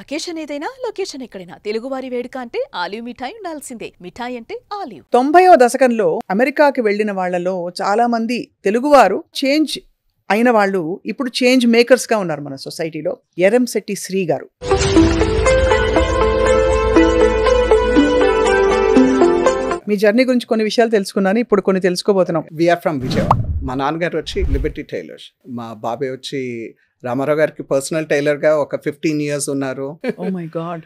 Occasion ఏదైనా location ఎక్కడైనా తెలుగువారి వేడుక అంటే ఆలివ్ మిఠాయి ఉండాల్సిందే. మిఠాయి అంటే ఆలివ్. 90వ దశకంలో అమెరికాకి వెళ్లిన వాళ్లలో చాలా మంది తెలుగువారు చేంజ్ అయిన వాళ్ళు ఇప్పుడు చేంజ్ మేకర్స్ గా ఉన్నారు మన సొసైటీలో. ఎరంశెట్టి శ్రీ గారు. మీ జర్నీ గురించి కొన్ని విషయాలు తెలుసుకున్నాను, ఇప్పుడు కొన్ని తెలుసుకోబోతున్నాం. We are from Vijayawada. మా నాన్నగారు వచ్చి లిబర్టీ టైలర్స్, మా బాబాయ్ వచ్చి రామారావు గారికి పర్సనల్ టైలర్ గా ఒక 15 years ఉన్నారు. Oh my god.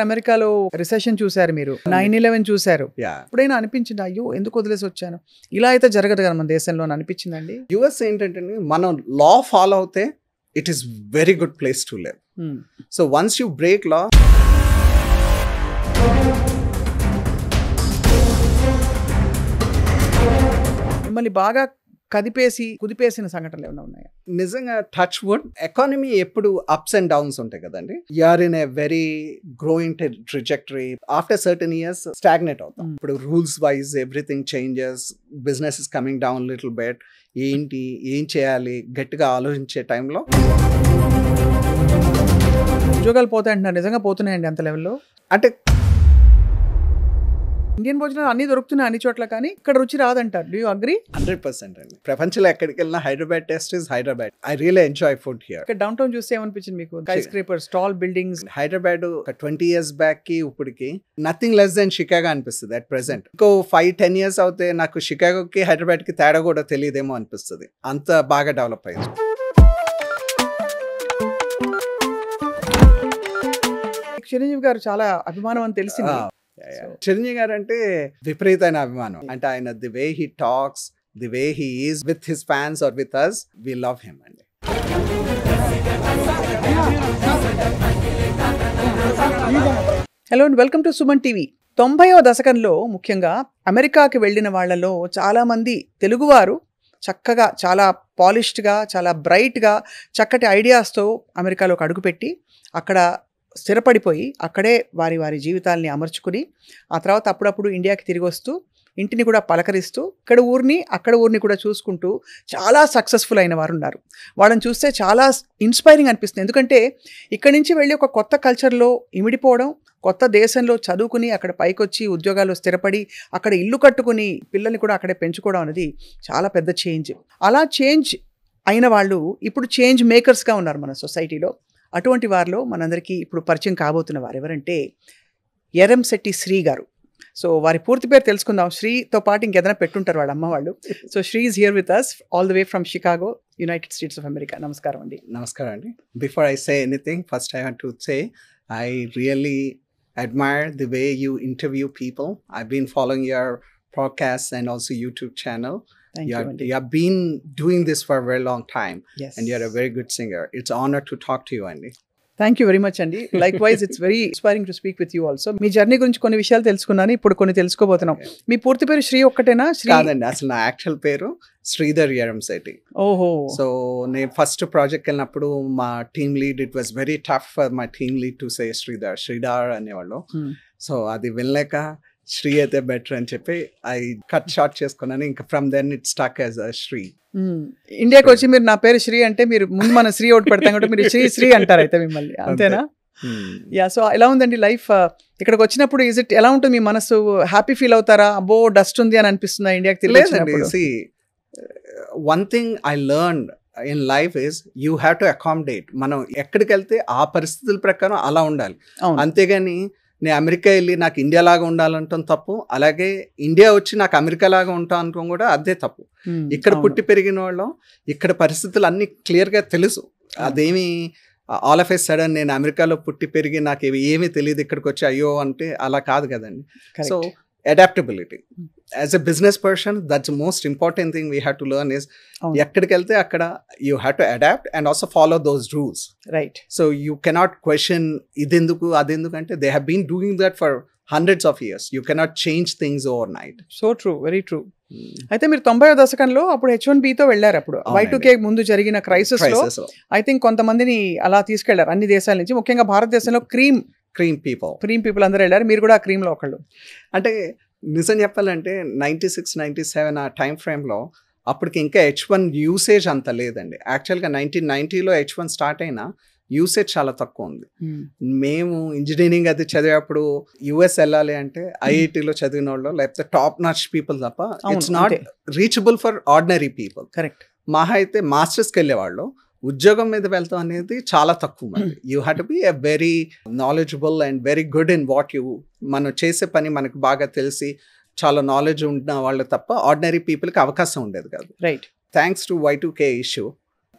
అమెరికాలో రిసెషన్ చూసారు మీరు, 9/11 చూసారు. ఎప్పుడైనా అనిపించింది అయ్యో ఎందుకు వదిలేసి వచ్చాను, ఇలా అయితే జరగదు కదా మన దేశంలో అని అనిపించిందండి? యుఎస్ ఏంటంటే మనం లా ఫాలో అవుతే it is very good place to live. So once you break law, మిమ్మల్ని బాగా కుదిపేసిన సంఘటనలు ఏమైనా ఉన్నాయా? నిజంగా టచ్ వుడ్, ఎకానమీ ఎప్పుడు అప్స్ అండ్ డౌన్స్ ఉంటాయి కదండి. You're in a very growing trajectory. After certain years stagnate అవుతాం. ఇప్పుడు rules wise everything changes, business is coming down little bit. ఏంటి ఏం చేయాలి గట్టిగా ఆలోచించే టైంలో ఉద్యోగాలు పోతాయంటున్నారు, నిజంగా పోతున్నాయండి అంత లెవెల్లో? అంటే ఇండియన్ భోజనాలు అన్ని దొరుకుతున్నాయి అన్ని చోట్ల, కానీ ఇక్కడ రుచి రాదంటారు. Do you agree? 100% అండి. ప్రపంచంలో ఎక్కడికి వెళ్ళినా Hyderabad taste is Hyderabad. I really enjoy food here. ఇక్కడ డౌన్ టౌన్ చూస్తే ఏమనిపించింది మీకు? Sky scrapers, tall buildings. Hyderabad ఒక 20 years బ్యాక్ కి ఇప్పటికి నథింగ్ లెస్ దెన్ షికాగో అనిపిస్తుంది అట్ ప్రెసెంట్. ఇంకో 5-10 years అవుతే నాకు షికాగోకి హైదరాబాద్ కి తేడా కూడా తెలియదేమో అనిపిస్తుంది, అంత బాగా డెవలప్ అయింది. చిరంజీవి గారు చాలా అభిమానం అని తెలిసింది. చిరంజీవి గారు అంటే విపరీతమైన అభిమానం. అంటే ఆయన the way he talks, the way he is with his fans are with us, we love him అండి. Hello and welcome to Suman TV. 90వ దశకంలో ముఖ్యంగా అమెరికాకి వెళ్ళిన వాళ్లలో చాలా మంది తెలుగువారు చక్కగా, చాలా పాలిష్డ్గా, చాలా బ్రైట్గా, చక్కటి ఐడియాస్తో అమెరికాలోకి అడుగుపెట్టి అక్కడ స్థిరపడిపోయి అక్కడే వారి వారి జీవితాల్ని అమర్చుకుని ఆ తర్వాత అప్పుడప్పుడు ఇండియాకి తిరిగి వస్తూ ఇంటిని కూడా పలకరిస్తూ ఇక్కడ ఊరిని అక్కడ ఊరిని కూడా చూసుకుంటూ చాలా సక్సెస్ఫుల్ అయిన వారు ఉన్నారు. వాళ్ళని చూస్తే చాలా ఇన్స్పైరింగ్ అనిపిస్తుంది. ఎందుకంటే ఇక్కడి నుంచి వెళ్ళి ఒక కొత్త కల్చర్లో ఇమిడిపోవడం, కొత్త దేశంలో చదువుకుని అక్కడ పైకొచ్చి ఉద్యోగాల్లో స్థిరపడి అక్కడ ఇల్లు కట్టుకుని పిల్లల్ని కూడా అక్కడే పెంచుకోవడం అనేది చాలా పెద్ద చేంజ్. అలా చేంజ్ అయిన వాళ్ళు ఇప్పుడు చేంజ్ మేకర్స్గా ఉన్నారు మన సొసైటీలో. అటువంటి వారిలో మనందరికీ ఇప్పుడు పరిచయం కాబోతున్న వారు ఎవరంటే ఎరంశెట్టి శ్రీ గారు. సో వారి పూర్తి పేరు తెలుసుకుందాం. శ్రీతో పాటు ఇంకేదైనా పెట్టుంటారు వాళ్ళ అమ్మ వాళ్ళు. So Sri is here with us all the way from Chicago, United States of America. నమస్కారం అండి. నమస్కారం అండి. Before I say anything, first I want to say I really admire the way you interview people. I've been following your podcasts and also YouTube channel. Thank you. You have been doing this for a very long time. Yes. And you're a very good singer. It's an honor to talk to you, Andy. Thank you very much అండి. Likewise it's very inspiring to speak with you also. మీ journey గురించి కొన్ని విషయాలు తెలుసుకున్నాను, ఇప్పుడు కొన్ని తెలుసుకోబోతున్నాం. మీ పూర్తి పేరు శ్రీ ఒక్కటేనా? శ్రీ కాదండి, అసలు నా యాక్చువల్ పేరు శ్రీధర్ ఎరంశెట్టి. ఓహో. సో నేను ఫస్ట్ ప్రాజెక్ట్ వెళ్ళినప్పుడు మా team lead, it was very tough for my team lead to say Sridhar అనేవాళ్ళు. సో అది వినలేక శ్రీ అయితే బెటర్ అని చెప్పి ఐ కట్ షార్ట్ చేసుకున్నాను. ఇంకా from then it stuck as a Sri. ఇండియాకి వచ్చి మీరు నా పేరు శ్రీ అంటే మీరు ముందు మనం శ్రీ ఒకటి పెడతాం కాబట్టి మీరు శ్రీ అంటారు అయితే మిమ్మల్ని, అంతేనా? యా. సో ఎలా ఉందండి లైఫ్ ఇక్కడికి వచ్చినప్పుడు? ఈజ్ ఇట్ ఎలా ఉంటుంది మీ మనసు? హ్యాపీ ఫీల్ అవుతారా? అబ్బో డస్ట్ ఉంది అని అనిపిస్తుందా ఇండియాకి తిరిగి? One thing I learn in life is you have to accommodate. మనం ఎక్కడికి వెళ్తే ఆ పరిస్థితుల ప్రకారం అలా ఉండాలి, అంతేగాని నేను అమెరికా వెళ్ళి నాకు ఇండియా లాగా ఉండాలంటాం తప్పు, అలాగే ఇండియా వచ్చి నాకు అమెరికా లాగా ఉంటాం అనుకోం కూడా అదే తప్పు. ఇక్కడ పుట్టి పెరిగిన వాళ్ళం ఇక్కడ పరిస్థితులు అన్ని క్లియర్గా తెలుసు. అదేమి ఆల్ ఆఫ్ ఎ సడన్ నేను అమెరికాలో పుట్టి పెరిగి నాకు ఏమీ తెలియదు ఇక్కడికి వచ్చి అయ్యో అంటే అలా కాదు కదండి. So adaptability as a business person, that's the most important thing we have to learn is ekkadiki velte akkada you have to adapt and also follow those rules, right? So you cannot question idenduku adenduku ante they have been doing that for hundreds of years. You cannot change things overnight. So true, very true. అయితే మీరు 90వ దశకంలో అప్పుడు H1Bతో వెళ్ళారు. అప్పుడు Y2K ముందు జరిగిన crisis లో I think కొంతమందిని అలా తీసుకెళ్లారు అన్ని దేశాల నుంచి, ముఖ్యంగా భారతదేశంలో క్రీమ్ పీపుల్ అందరూ వెళ్ళారు. మీరు కూడా ఆ క్రీమ్ లో ఒకళ్ళు. అంటే నిజం చెప్పాలంటే 96-97 ఆ టైం ఫ్రేమ్లో అప్పటికి ఇంకా H1 యూసేజ్ అంత లేదండి. యాక్చువల్గా 1990లో H1 స్టార్ట్ అయినా యూసేజ్ చాలా తక్కువ ఉంది. మేము ఇంజనీరింగ్ అది చదివేటప్పుడు యుఎస్ వెళ్ళాలి అంటే ఐఐటిలో చదివిన వాళ్ళు లేకపోతే టాప్ నాచ్ పీపుల్ తప్ప it's not reachable for ordinary people. Correct. మహా అయితే మాస్టర్స్కి వెళ్ళేవాళ్ళు, ఉద్యోగం మీద వెళ్తాం అనేది చాలా తక్కువ మంది. You have to be a very knowledgeable and very good in what you, మనం చేసే పని మనకు బాగా తెలిసి చాలా నాలెడ్జ్ ఉన్న వాళ్ళు తప్ప ఆర్డినరీ పీపుల్కి అవకాశం ఉండేది కాదు. Right. Thanks to Y2K issue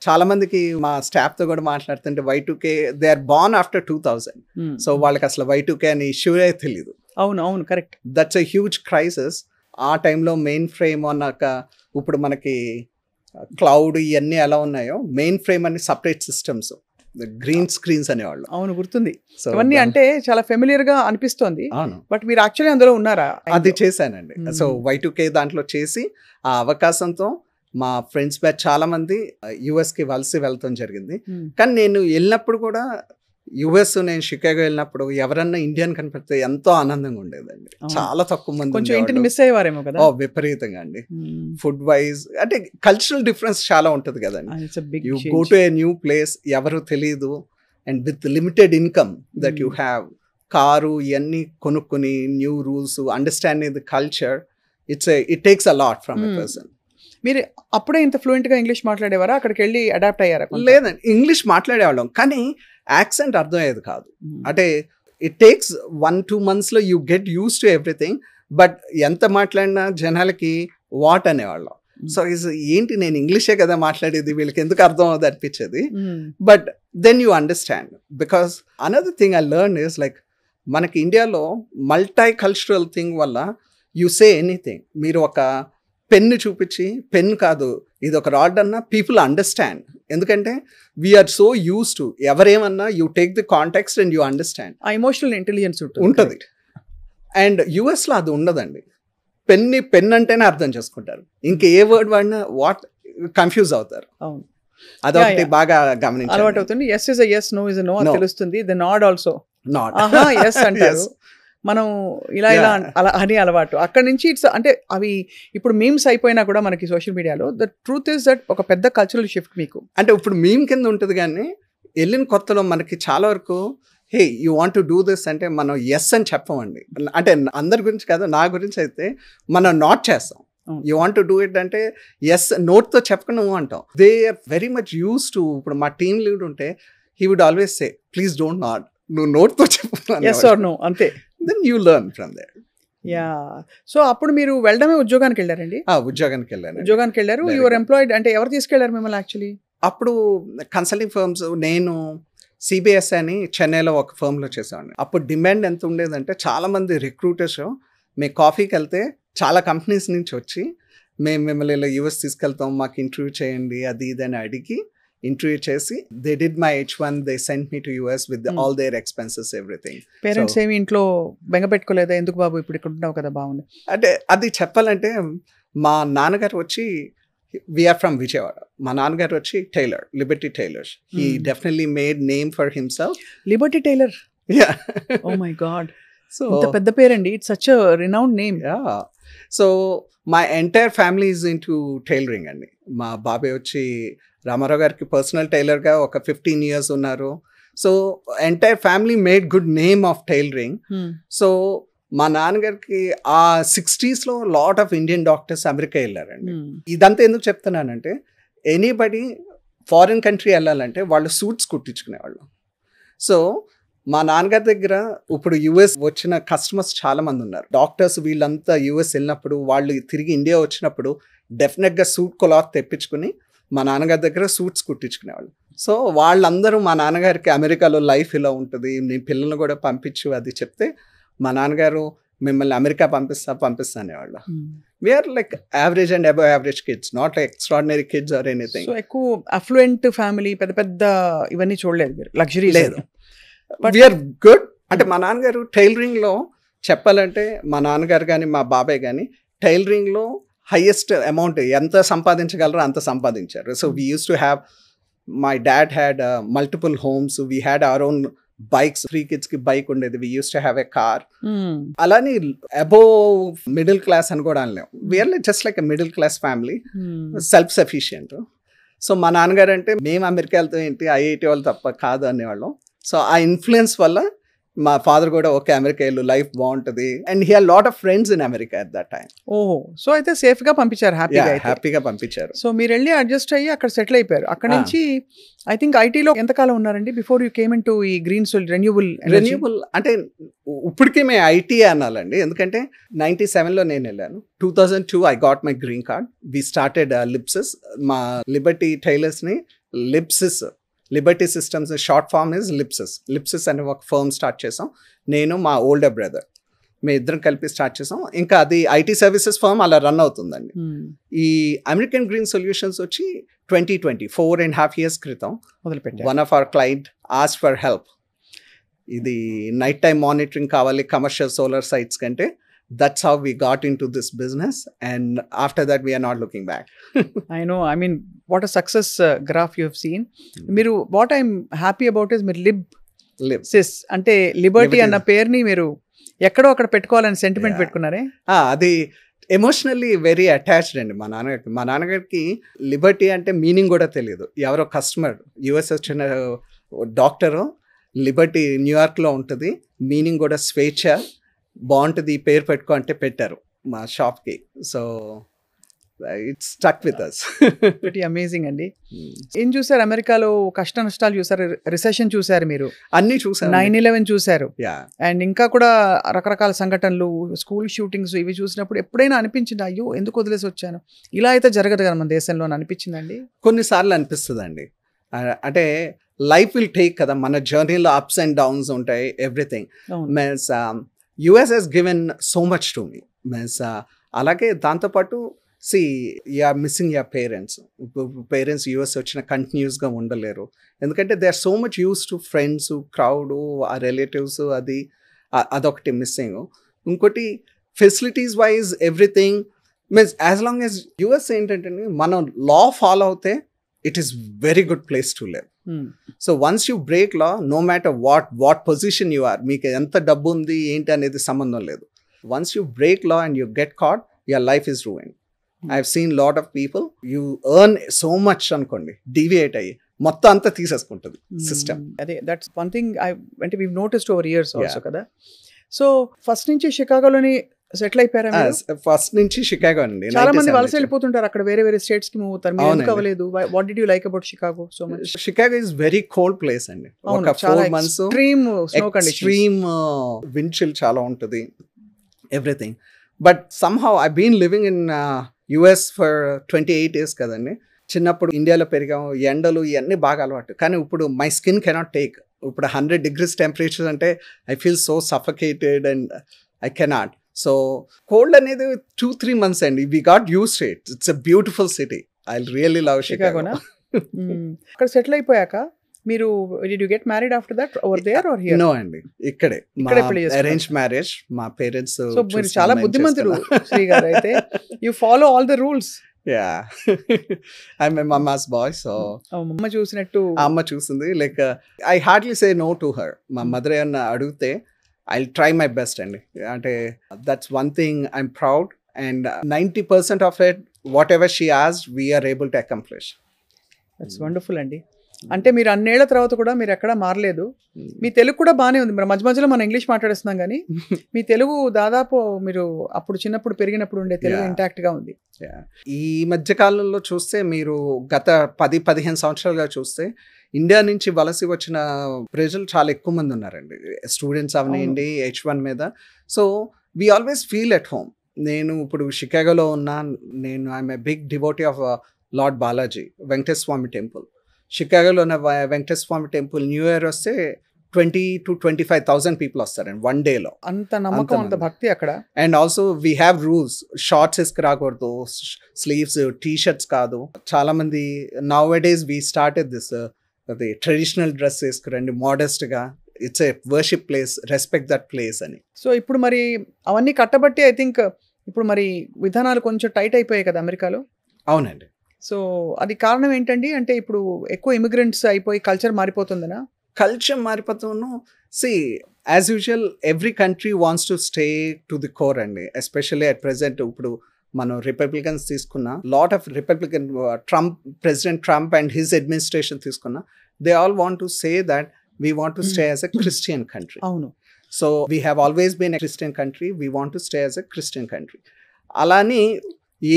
చాలా మందికి మా స్టాఫ్తో కూడా మాట్లాడుతుంటే Y2K they are born after 2000. So వాళ్ళకి అసలు Y2K అనే ఇష్యూయే తెలియదు. అవును అవును correct. That's a huge crisis. ఆ టైంలో మెయిన్ ఫ్రేమ్ అన్నాక ఇప్పుడు మనకి క్లౌడ్ ఇవన్నీ ఎలా ఉన్నాయో మెయిన్ ఫ్రేమ్ అని సపరేట్ సిస్టమ్స్, గ్రీన్ స్క్రీన్స్ అనేవాళ్ళు. అవును గుర్తుంది. ఇవన్నీ అంటే చాలా ఫెమిలియర్ గా అనిపిస్తోంది. అవును, బట్ మీరు యాక్చువల్లీ అందులో ఉన్నారా? అది చేశానండి. సో Y2K దాంట్లో చేసి ఆ అవకాశంతో మా ఫ్రెండ్స్ బ్యాచ్ చాలా మంది యుఎస్కి వలసి వెళ్తాం జరిగింది. కానీ నేను వెళ్ళినప్పుడు కూడా యుఎస్, నేను షికాగో వెళ్ళినప్పుడు ఎవరన్నా ఇండియన్ కనిపిస్తే ఎంతో ఆనందంగా ఉండేదండి. చాలా తక్కువ మంది కొంచెం ఇంటిని మిస్ అయ్యేవారేమో కదా. విపరీతంగా అండి. ఫుడ్ వైజ్ అంటే కల్చరల్ డిఫరెన్స్ చాలా ఉంటుంది కదండి. You go to a new place, ఎవరు తెలీదు, and with limited income that you have, car ఇవన్నీ కొనుక్కొని new rules, understanding the culture, it takes a lot from a person. మీరు అప్పుడే ఇంత ఫ్లూయెంట్ గా ఇంగ్లీష్ మాట్లాడేవారా? అక్కడికి వెళ్ళి అడాప్ట్ అయ్యారా? లేదండి, ఇంగ్లీష్ మాట్లాడేవాళ్ళం కానీ యాక్సెంట్ అర్థమయ్యేది కాదు. అంటే it takes 1-2 months you get use to everything. But ఎంత మాట్లాడినా జనాలకి వాట్ అనేవాళ్ళం. సో ఏంటి నేను ఇంగ్లీషే కదా మాట్లాడేది, వీళ్ళకి ఎందుకు అర్థం అవుతుంది అనిపించేది. But then you understand, because another thing I learn is like మనకి ఇండియాలో మల్టీ కల్చరల్ థింగ్ వల్ల యూ సే ఎనీథింగ్. మీరు ఒక పెన్ను చూపించి పెన్ కాదు ఇది ఒక రాడ్ అన్నా పీపుల్ అండర్స్టాండ్. ఎందుకంటే వీఆర్ సో యూస్ టు ఎవరేమన్నా you take the context and you understand. ఆ ఎమోషనల్ ఇంటెలిజెన్స్ ఉంటుంది. అండ్ యుఎస్లో అది ఉండదండి. పెన్ అంటేనే అర్థం చేసుకుంటారు, ఇంకా ఏ వర్డ్ వాడినా వాట్ కన్ఫ్యూజ్ అవుతారు. అవును, అదొకటి బాగా గమనించాలి. అలవాటు అవుతుంది. Yes is yes, no is no అని తెలుస్తుంది. The nod also not yes అంటారు. మనం ఇలా ఇలా అలా అని అలవాటు. అక్కడ నుంచి ఇట్స్ అంటే అవి ఇప్పుడు మీమ్స్ అయిపోయినా కూడా మనకి సోషల్ మీడియాలో ద ట్రూత్ ఇస్ దట్ ఒక పెద్ద కల్చరల్ షిఫ్ట్ మీకు. అంటే ఇప్పుడు మీమ్ కింద ఉంటుంది కానీ వెళ్ళిన కొత్తలో మనకి చాలా వరకు hey you want to do this అంటే మనం ఎస్ అని చెప్పమండి. అంటే అందరి గురించి కాదు, నా గురించి అయితే మనం నాట్ చేస్తాం. You want to do it అంటే ఎస్ నోట్తో చెప్పక నువ్వు అంటాం. They are very much used to. ఇప్పుడు మా టీమ్ లీడ్ ఉంటే he would always say please don't not, నువ్వు నోట్తో చెప్పు, ఎస్ ఆర్ నో అంతే. Then you learn from there. Yeah. So అప్పుడు మీరు వెళ్ళడమే ఉద్యోగానికి వెళ్ళారండి? ఉద్యోగానికి వెళ్ళాను. ఉద్యోగానికి వెళ్ళారు. యువర్ ఎంప్లాయిడ్ అంటే ఎవరు తీసుకెళ్లారు మిమ్మల్ని? యాక్చువల్లీ అప్పుడు కన్సల్టింగ్ ఫర్మ్స్, నేను సిబిఎస్ అని చెన్నైలో ఒక ఫర్మ్లో చేసేవాడిని. అప్పుడు డిమాండ్ ఎంత ఉండేదంటే చాలామంది రిక్రూటర్స్ మేము కాఫీకి వెళ్తే చాలా కంపెనీస్ నుంచి వచ్చి మేము మిమ్మల్ని ఇలా యూఎస్ తీసుకెళ్తాం, మాకు ఇంటర్వ్యూ చేయండి అది ఇది అని అడిగి ఇంటర్వ్యూ చేసి they did my H1, they sent me to US with all their expenses everything. Parents ఏమి ఇంట్లో బెంగ పెట్టుకోలేదా? ఎందుకు బాబు ఇప్పుడు ఇక్కడ ఉంటావు కదా బాగుంది అంటే? అది చెప్పాలంటే మా నాన్నగారు వచ్చి వీఆర్ ఫ్రమ్ విజయవాడ. మా నాన్నగారు వచ్చి tailor, Liberty Tailors. He definitely made name for himself. Liberty Tailor? Yeah. Oh my god, so ఇంత పెద్ద పేరండి. It's such a renowned name. Yeah. So my entire family is into tailoring అండి. మా బాబాయ్ వచ్చి రామారావు గారికి పర్సనల్ టైలర్గా ఒక 15 years ఉన్నారు. So entire family made good name of tailoring. So మా నాన్నగారికి ఆ 60s lot of Indian doctors America వెళ్ళారండి. ఇదంతా ఎందుకు చెప్తున్నానంటే ఎనీబడి ఫారిన్ కంట్రీ వెళ్ళాలంటే వాళ్ళు సూట్స్ కుట్టించుకునేవాళ్ళు. సో మా నాన్నగారి దగ్గర ఇప్పుడు యుఎస్ వచ్చిన కస్టమర్స్ చాలా మంది ఉన్నారు. డాక్టర్స్ వీళ్ళంతా యుఎస్ వెళ్ళినప్పుడు వాళ్ళు తిరిగి ఇండియా వచ్చినప్పుడు డెఫినెట్గా సూట్ క్లాత్ తెప్పించుకుని మా నాన్నగారి దగ్గర సూట్స్ కుట్టించుకునేవాళ్ళు. సో వాళ్ళందరూ మా నాన్నగారికి అమెరికాలో లైఫ్ ఇలా ఉంటుంది, నీ పిల్లల్ని కూడా పంపించు అది చెప్తే మా నాన్నగారు మిమ్మల్ని అమెరికా పంపిస్తా అనేవాళ్ళు. We are like average and above average kids, not like extraordinary kids or anything. So ఎక్కువ అఫ్లుయెంట్ ఫ్యామిలీ, పెద్ద పెద్ద ఇవన్నీ చూడలేదు మీరు, లగ్జరీ లేదు. We are good. అంటే మా నాన్నగారు టైలరింగ్లో చెప్పాలంటే మా నాన్నగారు కానీ మా బాబాయ్ కానీ టైలరింగ్లో హైయెస్ట్ అమౌంట్ ఎంత సంపాదించగలరో అంత సంపాదించారు. So we used to have, my dad had multiple homes, we had our own bikes. 3 kids కి బైక్ ఉండేది. We used to have a car. అలానే అబోవ్ మిడిల్ క్లాస్ అని కూడా అనలేము. We are just like a middle class family, self sufficient. So మా నాన్నగారు అంటే మేము అమెరికా వెళ్తాం ఏంటి, ఐఐటి వాళ్ళు తప్ప కాదు అనేవాళ్ళం. సో ఆ ఇన్ఫ్లుయెన్స్ వల్ల మా ఫాదర్ కూడా ఓకే అమెరికా వెళ్ళు, లైఫ్ బాగుంటుంది. And he had lot of friends in America at that time. ఓహో, సో అయితే సేఫ్ గా పంపించారు, హ్యాపీగా పంపించారు. సో మీరు వెళ్ళి అడ్జస్ట్ అయ్యి అక్కడ సెటిల్ అయిపోయారు. అక్కడ నుంచి ఐ థింక్ ఐటీలో ఎంతకాలం ఉన్నారండి before you came in to ఈ గ్రీన్ రెన్యూబుల్? అంటే ఇప్పటికీ మేము ఐటీ అనాలండి, ఎందుకంటే 97లో నేను వెళ్ళాను. 2002 I got my green card. We started Lipsis. మా లిబర్టీ టైలర్స్ని Lipsis, Liberty Systems short form is Lipsis అనే ఒక ఫర్మ్ స్టార్ట్ చేసాం. నేను మా ఓల్డర్ బ్రదర్ మేము ఇద్దరం కలిపి స్టార్ట్ చేసాం. ఇంకా అది ఐటీ సర్వీసెస్ ఫర్మ్ అలా రన్ అవుతుందండి. ఈ అమెరికన్ గ్రీన్ సొల్యూషన్స్ వచ్చి 2020 4.5 years క్రితం మొదలుపెట్టారు. One of our client ask for help. ఇది నైట్ టైం మానిటరింగ్ కావాలి కమర్షియల్ సోలార్ సైట్స్ కంటే. That's how we got into this business, and after that we are not looking back. I know, I mean, what a success graph you have seen. Miru, what I'm happy about is మీరు లిబ్సిస్ అంటే Liberty అన్న పేరుని మీరు ఎక్కడో అక్కడ పెట్టుకోవాలని sentiment పెట్టుకున్నారే. అది emotionally very attached అండి మా నాన్నగారికి. మా నాన్నగారికి లిబర్టీ అంటే మీనింగ్ కూడా తెలియదు. ఎవరో కస్టమర్ యుఎస్ వచ్చిన డాక్టరు, లిబర్టీ న్యూయార్క్లో ఉంటుంది, మీనింగ్ కూడా స్వేచ్ఛ, బాగుంటుంది ఈ పేరు పెట్టుకో అంటే పెట్టారు మా షాప్కి. So it's stuck with us. Very amazing అండి. ఏం చూసారు అమెరికాలో? కష్ట నష్టాలు చూసారు, రిసెషన్ చూసారు, మీరు అన్ని చూసారు, 9/11 చూసారు, అండ్ ఇంకా కూడా రకరకాల సంఘటనలు, స్కూల్ షూటింగ్స్ ఇవి చూసినప్పుడు ఎప్పుడైనా అనిపించింది అయ్యో ఎందుకు వదిలేసి వచ్చాను, ఇలా అయితే జరగదు కదా మన దేశంలో అని అనిపించిందండి? కొన్నిసార్లు అనిపిస్తుంది అండి. అంటే లైఫ్ విల్ టేక్ కదా, మన జర్నీలో అప్స్ అండ్ డౌన్స్ ఉంటాయి, everything. Means US has given so much to me. Means అలాగే దాంతోపాటు you are missing your parents. Parents US వచ్చిన కంటిన్యూస్గా ఉండలేరు, ఎందుకంటే they are so much used to friends, crowd, uh relatives, అదొకటి మిస్సింగ్. ఇంకోటి facilities wise everything means as long as US ఏంటంటే మనం లా ఫాలో అవుతే it is very good place to live. So once you break law, no matter what position you are, మీకు ఎంత డబ్బు ఉంది ఏంటి అనేది సంబంధం లేదు. Once you break law and you get caught, your life is ruined. I've seen lot of people, you earn so much అనుకోండి, deviate అయ్యి మొత్తం అంతా తీసేసుకుంటుంది సిస్టమ్. అదే దట్స్ వన్ థింగ్ అంటే we've noticed over years also కదా. So first నుంచి షికాగోలోని settle అయిపోయారా? First నుంచి షికాగో అండి. చాలా మంది వలస వెళ్ళిపోతుంటారు అక్కడ, వేరే వేరే స్టేట్స్ కి మూవ్ అవుతారు. మీరు ఎందుకు అవ్వలేదు? What did you like about Chicago so much? Chicago is very cold place అండి. ఒక 4 months extreme snow conditions, extreme wind chill చాలా ఉంటుంది, everything. But somehow I been living in US for 28 years కదండి. చిన్నప్పుడు ఇండియాలో పెరిగాము, ఎండలు ఇవన్నీ బాగా అలవాటు. కానీ ఇప్పుడు మై స్కిన్ కెనాట్ టేక్. ఇప్పుడు 100 degrees టెంపరేచర్ అంటే I feel so suffocated and I cannot. So cold అనేది 2-3 months అండి. We got used to it. It's a beautiful city. I really love Chicago. అక్కడ సెటిల్ అయిపోయాక మీరు did you get married after that over there or here? No అండి, ఇక్కడే arrange marriage. మా parents so మీరు చాలా బుద్ధిమంతులు శ్రీ గారు. అయితే you follow all the rules. Yeah. I'm my mama's boy, so అమ్మ చూసినట్టు అమ్మ చూసింది. Like I hardly say no to her. మా మదర్ ఏమన్నా అడిగితే ఐ ట్రై మై బెస్ట్ అండి. అంటే that's one thing I'm proud, and 90% of it whatever she asked we are able to accomplish. That's wonderful అండి. అంటే మీరు అన్నేళ్ల తర్వాత కూడా మీరు ఎక్కడా మారలేదు. మీ తెలుగు కూడా బాగానే ఉంది. మరి మధ్య మధ్యలో మనం ఇంగ్లీష్ మాట్లాడేస్తున్నాం కానీ మీ తెలుగు దాదాపు మీరు అప్పుడు చిన్నప్పుడు పెరిగినప్పుడు ఉండే తెలుగు ఇంటాక్ట్ గా ఉంది. ఈ మధ్య కాలంలో చూస్తే మీరు గత 10-15 సంవత్సరాలుగా చూస్తే ఇండియా నుంచి వలసి వచ్చిన ప్రజలు చాలా ఎక్కువ మంది ఉన్నారండి. స్టూడెంట్స్ అవనండి H1 మీద. So we always feel at home. నేను ఇప్పుడు షికాగోలో ఉన్నా. నేను I'm a big devotee of Lord Balaji Venkateswara Swami temple. షికాగోలో ఉన్న Venkateswara Swami temple new year వస్తే 20,000 to 25,000 పీపుల్ వస్తారండి వన్ డేలో. అంత నమ్మకం, అంత భక్తి అక్కడ. And also we have rules. Shorts వేసుకురాకూడదు, స్లీవ్స్, టీ షర్ట్స్ కాదు. చాలా మంది nowadays we started this అది ట్రెడిషనల్ డ్రెస్ వేసుకురండి మోడెస్ట్ గా. It's a worship place, respect that place అని. సో ఇప్పుడు మరి అవన్నీ కట్టబట్టి ఐ థింక్ ఇప్పుడు మరి విధానాలు కొంచెం టైట్ అయిపోయాయి కదా అమెరికాలో. అవునండి. సో అది కారణం ఏంటండి? అంటే ఇప్పుడు ఎక్కువ ఇమిగ్రెంట్స్ అయిపోయి కల్చర్ మారిపోతుందనా? కల్చర్ మారిపోతాను. See as usual every country wants to stay to the core అండి. ఎస్పెషల్లీ అట్ ప్రెసెంట్ ఇప్పుడు మనం రిపబ్లికన్స్ తీసుకున్న lot of Republican president Trump and his administration తీసుకున్న they all want to say that we want to stay as a Christian country. అవును. So we have always been a Christian country, we want to stay as a Christian country. అలాని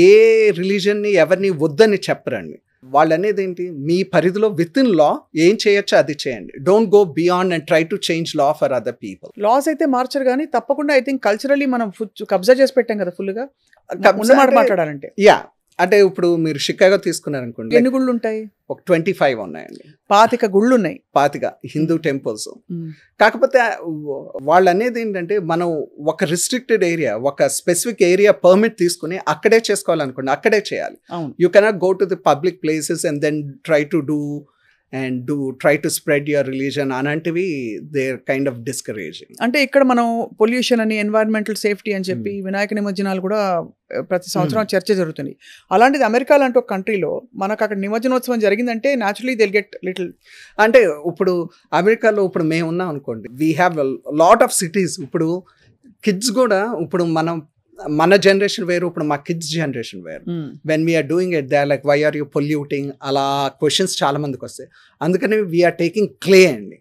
ఏ రిలీజన్ని ఎవరిని వద్దని చెప్పరండి. వాళ్ళు అనేది ఏంటి, మీ పరిధిలో విత్ ఇన్ లా ఏం చేయొచ్చో అది చేయండి. Don't go beyond and try to change law for other people. Laws అయితే మార్చరు కానీ తప్పకుండా ఐ థింక్ కల్చరలీ మనం కబ్జా చేసి పెట్టాం కదా ఫుల్గా. మాట్లాడాలంటే యా, అంటే ఇప్పుడు మీరు షికాగో తీసుకున్నారనుకోండి, ఎన్ని గుళ్ళు ఉంటాయి? ఒక 25 ఉన్నాయండి. 25 గుళ్ళు ఉన్నాయి, 25 హిందూ టెంపుల్స్. కాకపోతే వాళ్ళు అనేది ఏంటంటే, మనం ఒక రిస్ట్రిక్టెడ్ ఏరియా, ఒక స్పెసిఫిక్ ఏరియా పర్మిట్ తీసుకుని అక్కడే చేసుకోవాలనుకోండి, అక్కడే చేయాలి. You cannot go to the public places and then try to spread your religion అలాంటివి they are kind of discouraging. అంటే ఇక్కడ మనం పొల్యూషన్ అని, ఎన్వైరన్మెంటల్ సేఫ్టీ అని చెప్పి వినాయక నిమజ్జనాలు కూడా ప్రతి సంవత్సరం చర్చ జరుగుతుంది. అలాంటిది అమెరికా లాంటి ఒక కంట్రీలో మనకు అక్కడ నిమజ్జనోత్సవం జరిగిందంటే న్యాచురలీ దిల్ గెట్ లిటిల్. అంటే ఇప్పుడు అమెరికాలో ఇప్పుడు మేము ఉన్నాం అనుకోండి, we have lot of cities. ఇప్పుడు కిడ్స్ కూడా, ఇప్పుడు మన జనరేషన్ వేరు, ఇప్పుడు మా కిడ్స్ జనరేషన్ వేరు. When we are doing it they are like, why are you polluting, అలా క్వశ్చన్స్ చాలా మందికి వస్తాయి. అందుకని వీఆర్ టేకింగ్ క్లే అండి,